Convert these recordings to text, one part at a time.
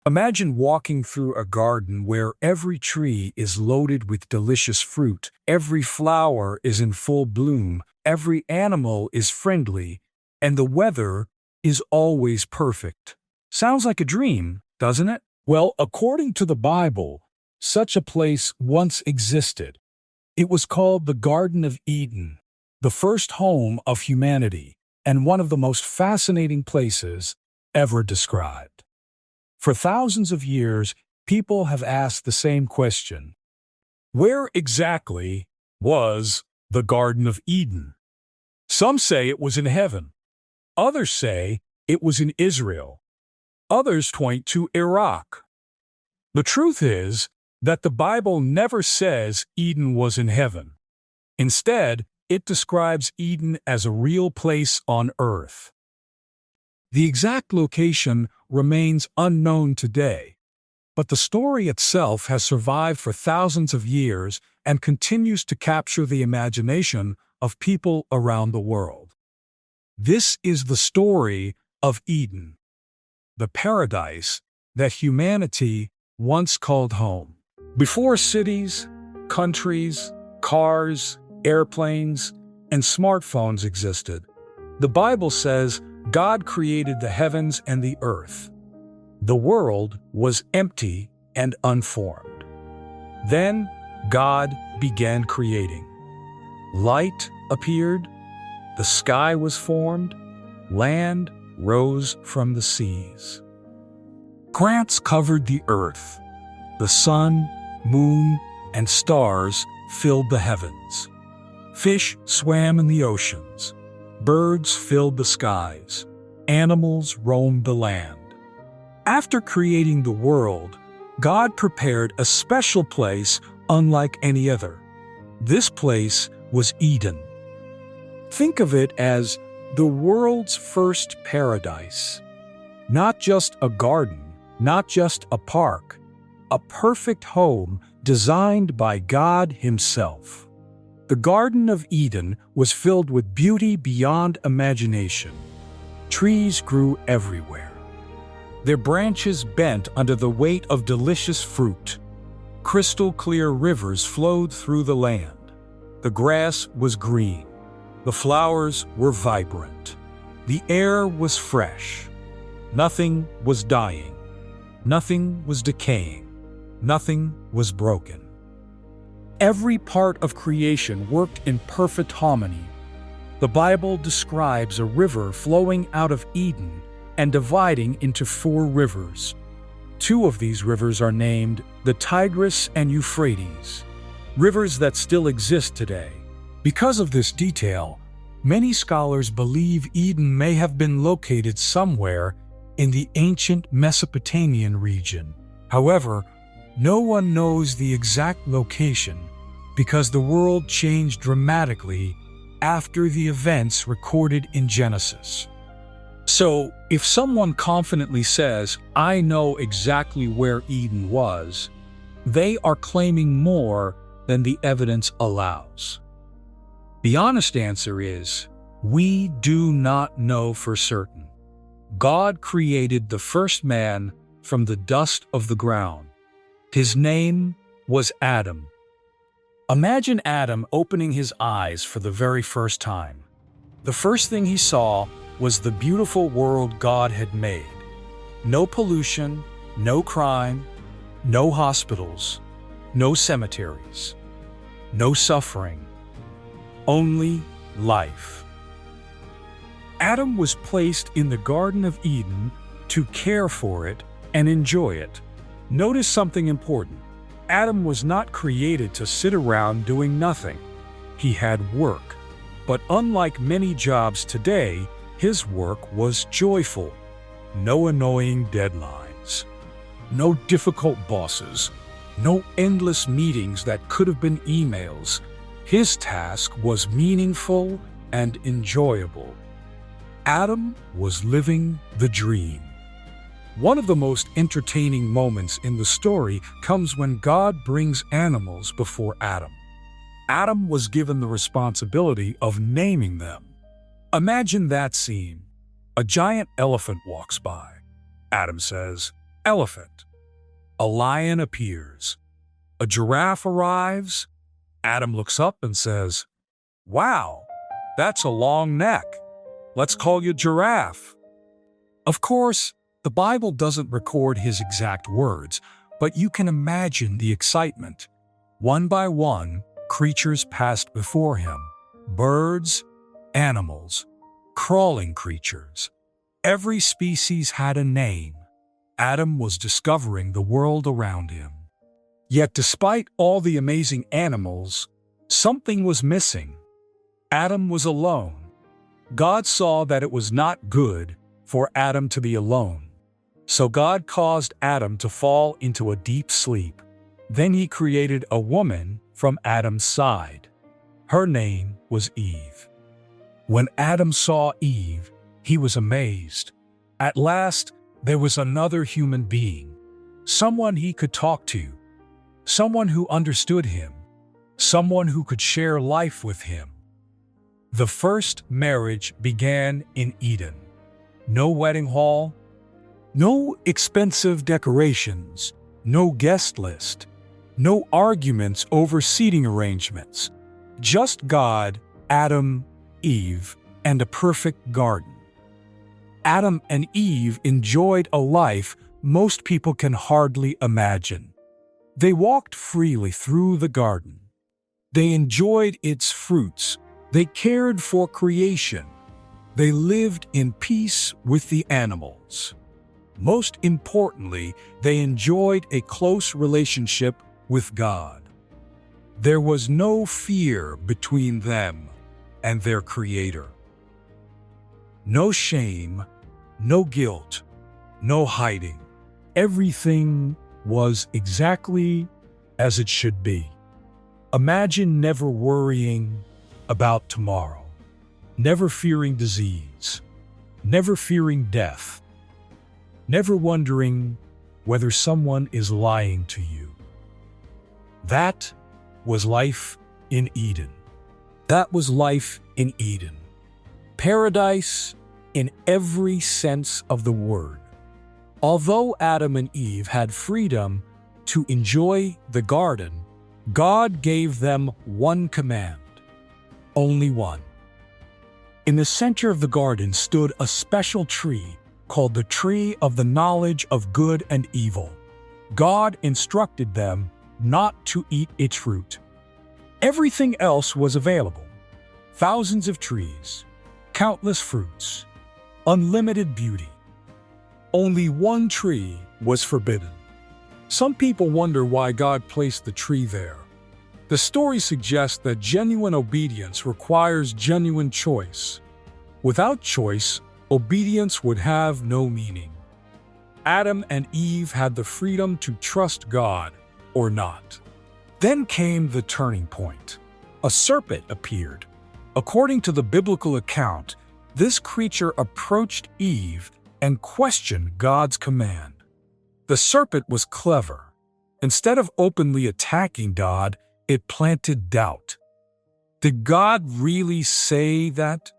Imagine walking through a garden where every tree is loaded with delicious fruit, every flower is in full bloom, every animal is friendly, and the weather is always perfect. Sounds like a dream, doesn't it? Well, according to the Bible, such a place once existed. It was called the Garden of Eden, the first home of humanity, and one of the most fascinating places ever described. For thousands of years, people have asked the same question. Where exactly was the Garden of Eden? Some say it was in heaven. Others say it was in Israel. Others point to Iraq. The truth is that the Bible never says Eden was in heaven. Instead, it describes Eden as a real place on earth. The exact location remains unknown today, but the story itself has survived for thousands of years and continues to capture the imagination of people around the world. This is the story of Eden, the paradise that humanity once called home. Before cities, countries, cars, airplanes, and smartphones existed, the Bible says God created the heavens and the earth. The world was empty and unformed. Then God began creating. Light appeared, the sky was formed, land rose from the seas. Plants covered the earth. The sun, moon, and stars filled the heavens. Fish swam in the oceans. Birds filled the skies. Animals roamed the land. After creating the world, God prepared a special place unlike any other. This place was Eden. Think of it as the world's first paradise. Not just a garden, not just a park, a perfect home designed by God Himself. The Garden of Eden was filled with beauty beyond imagination. Trees grew everywhere. Their branches bent under the weight of delicious fruit. Crystal-clear rivers flowed through the land. The grass was green. The flowers were vibrant. The air was fresh. Nothing was dying. Nothing was decaying. Nothing was broken. Every part of creation worked in perfect harmony. The Bible describes a river flowing out of Eden and dividing into 4 rivers. 2 of these rivers are named the Tigris and Euphrates, rivers that still exist today. Because of this detail, many scholars believe Eden may have been located somewhere in the ancient Mesopotamian region. However, no one knows the exact location because the world changed dramatically after the events recorded in Genesis. So, if someone confidently says, "I know exactly where Eden was," they are claiming more than the evidence allows. The honest answer is, we do not know for certain. God created the first man from the dust of the ground. His name was Adam. Imagine Adam opening his eyes for the very first time. The first thing he saw was the beautiful world God had made. No pollution, no crime, no hospitals, no cemeteries, no suffering, only life. Adam was placed in the Garden of Eden to care for it and enjoy it. Notice something important. Adam was not created to sit around doing nothing. He had work. But unlike many jobs today, his work was joyful. No annoying deadlines. No difficult bosses. No endless meetings that could have been emails. His task was meaningful and enjoyable. Adam was living the dream. One of the most entertaining moments in the story comes when God brings animals before Adam. Adam was given the responsibility of naming them. Imagine that scene. A giant elephant walks by. Adam says, Elephant. A lion appears. A giraffe arrives. Adam looks up and says, "Wow, that's a long neck. Let's call you Giraffe." Of course, the Bible doesn't record his exact words, but you can imagine the excitement. One by one, creatures passed before him. Birds, animals, crawling creatures. Every species had a name. Adam was discovering the world around him. Yet despite all the amazing animals, something was missing. Adam was alone. God saw that it was not good for Adam to be alone. So God caused Adam to fall into a deep sleep. Then he created a woman from Adam's side. Her name was Eve. When Adam saw Eve, he was amazed. At last, there was another human being, someone he could talk to, someone who understood him, someone who could share life with him. The first marriage began in Eden. No wedding hall, no expensive decorations, no guest list, no arguments over seating arrangements. Just God, Adam, Eve, and a perfect garden. Adam and Eve enjoyed a life most people can hardly imagine. They walked freely through the garden. They enjoyed its fruits. They cared for creation. They lived in peace with the animals. Most importantly, they enjoyed a close relationship with God. There was no fear between them and their Creator. No shame, no guilt, no hiding. Everything was exactly as it should be. Imagine never worrying about tomorrow, never fearing disease, never fearing death, never wondering whether someone is lying to you. That was life in Eden. That was life in Eden. Paradise in every sense of the word. Although Adam and Eve had freedom to enjoy the garden, God gave them one command. Only one. In the center of the garden stood a special tree called the tree of the knowledge of good and evil. God instructed them not to eat its fruit. Everything else was available. Thousands of trees, countless fruits, unlimited beauty. Only one tree was forbidden. Some people wonder why God placed the tree there. The story suggests that genuine obedience requires genuine choice. Without choice, obedience would have no meaning. Adam and Eve had the freedom to trust God or not. Then came the turning point. A serpent appeared. According to the biblical account, this creature approached Eve and questioned God's command. The serpent was clever. Instead of openly attacking God, it planted doubt. Did God really say that?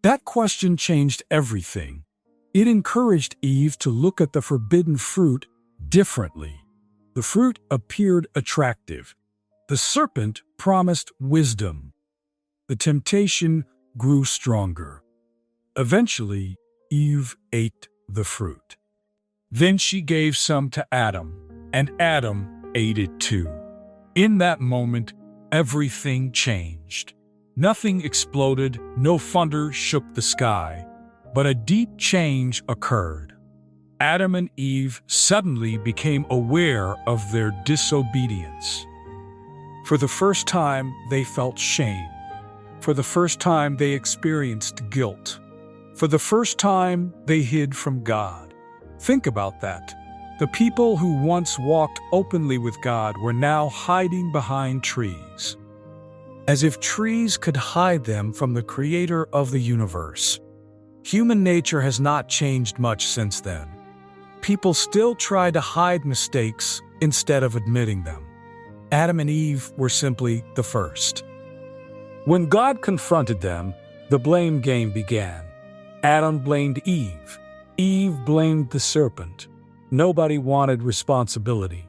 That question changed everything. It encouraged Eve to look at the forbidden fruit differently. The fruit appeared attractive. The serpent promised wisdom. The temptation grew stronger. Eventually, Eve ate the fruit. Then she gave some to Adam, and Adam ate it too. In that moment, everything changed. Nothing exploded, no thunder shook the sky, but a deep change occurred. Adam and Eve suddenly became aware of their disobedience. For the first time, they felt shame. For the first time, they experienced guilt. For the first time, they hid from God. Think about that. The people who once walked openly with God were now hiding behind trees. As if trees could hide them from the Creator of the universe. Human nature has not changed much since then. People still try to hide mistakes instead of admitting them. Adam and Eve were simply the first. When God confronted them, the blame game began. Adam blamed Eve. Eve blamed the serpent. Nobody wanted responsibility.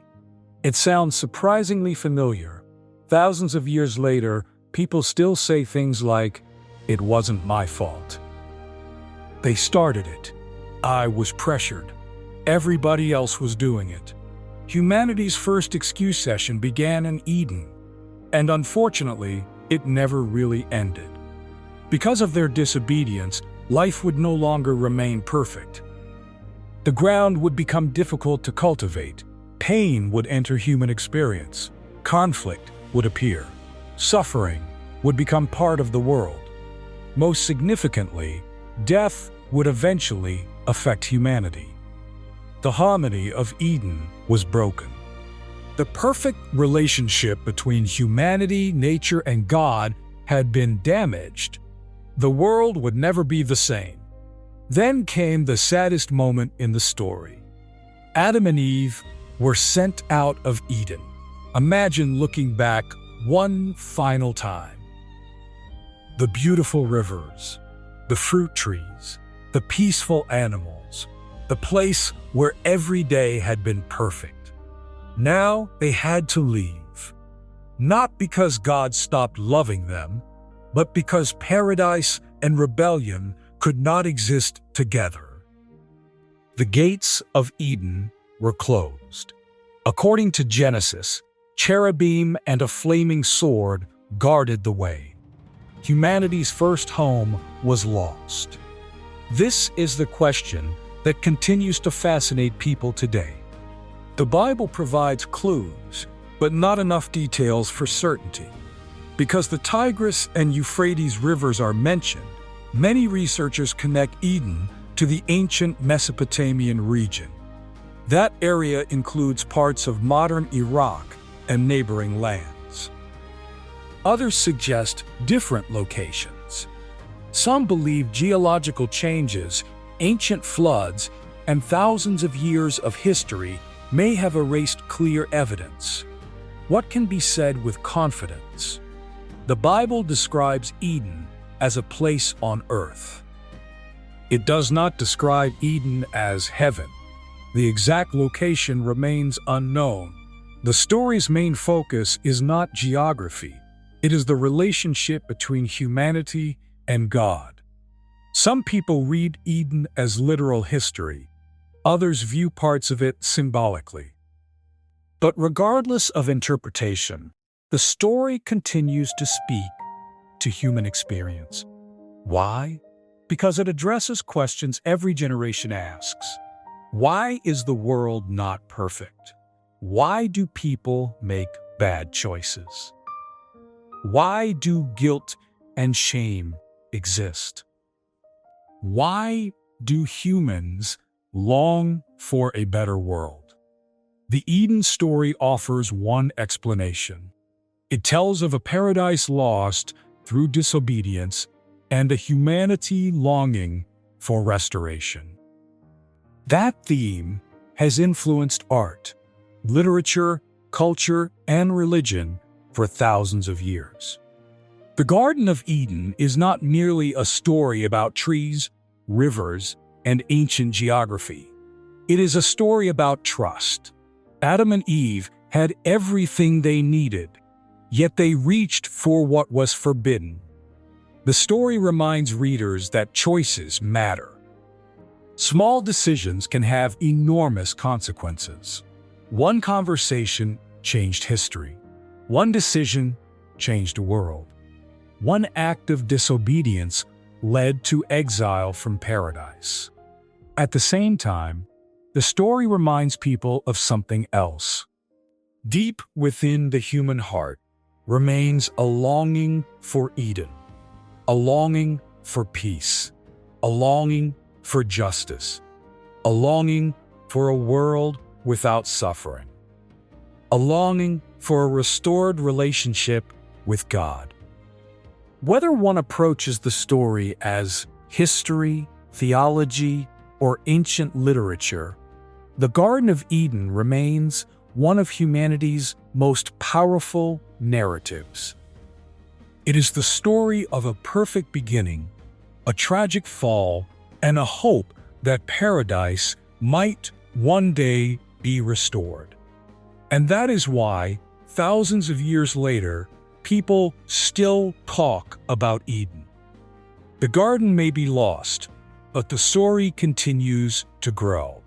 It sounds surprisingly familiar. Thousands of years later, people still say things like, "It wasn't my fault. They started it. I was pressured. Everybody else was doing it." Humanity's first excuse session began in Eden, and unfortunately, it never really ended. Because of their disobedience, life would no longer remain perfect. The ground would become difficult to cultivate. Pain would enter human experience. Conflict would appear. Suffering would become part of the world. Most significantly, death would eventually affect humanity. The harmony of Eden was broken. The perfect relationship between humanity, nature, and God had been damaged. The world would never be the same. Then came the saddest moment in the story. Adam and Eve were sent out of Eden. Imagine looking back one final time. The beautiful rivers, the fruit trees, the peaceful animals, the place where every day had been perfect. Now they had to leave. Not because God stopped loving them, but because paradise and rebellion could not exist together. The gates of Eden were closed. According to Genesis, cherubim and a flaming sword guarded the way. Humanity's first home was lost. This is the question that continues to fascinate people today. The Bible provides clues, but not enough details for certainty. Because the Tigris and Euphrates rivers are mentioned, many researchers connect Eden to the ancient Mesopotamian region. That area includes parts of modern Iraq and neighboring lands. Others suggest different locations. Some believe geological changes, ancient floods, and thousands of years of history may have erased clear evidence. What can be said with confidence? The Bible describes Eden as a place on earth. It does not describe Eden as heaven. The exact location remains unknown. The story's main focus is not geography. It is the relationship between humanity and God. Some people read Eden as literal history. Others view parts of it symbolically. But regardless of interpretation, the story continues to speak to human experience. Why? Because it addresses questions every generation asks. Why is the world not perfect? Why do people make bad choices? Why do guilt and shame exist? Why do humans long for a better world? The Eden story offers one explanation. It tells of a paradise lost through disobedience and a humanity longing for restoration. That theme has influenced art, literature, culture, and religion for thousands of years. The Garden of Eden is not merely a story about trees, rivers, and ancient geography. It is a story about trust. Adam and Eve had everything they needed, yet they reached for what was forbidden. The story reminds readers that choices matter. Small decisions can have enormous consequences. One conversation changed history. One decision changed a world. One act of disobedience led to exile from paradise. At the same time, the story reminds people of something else. Deep within the human heart remains a longing for Eden, a longing for peace, a longing for justice, a longing for a world without suffering, a longing for a restored relationship with God. Whether one approaches the story as history, theology, or ancient literature, the Garden of Eden remains one of humanity's most powerful narratives. It is the story of a perfect beginning, a tragic fall, and a hope that paradise might one day be restored. And that is why, thousands of years later, people still talk about Eden. The garden may be lost, but the story continues to grow.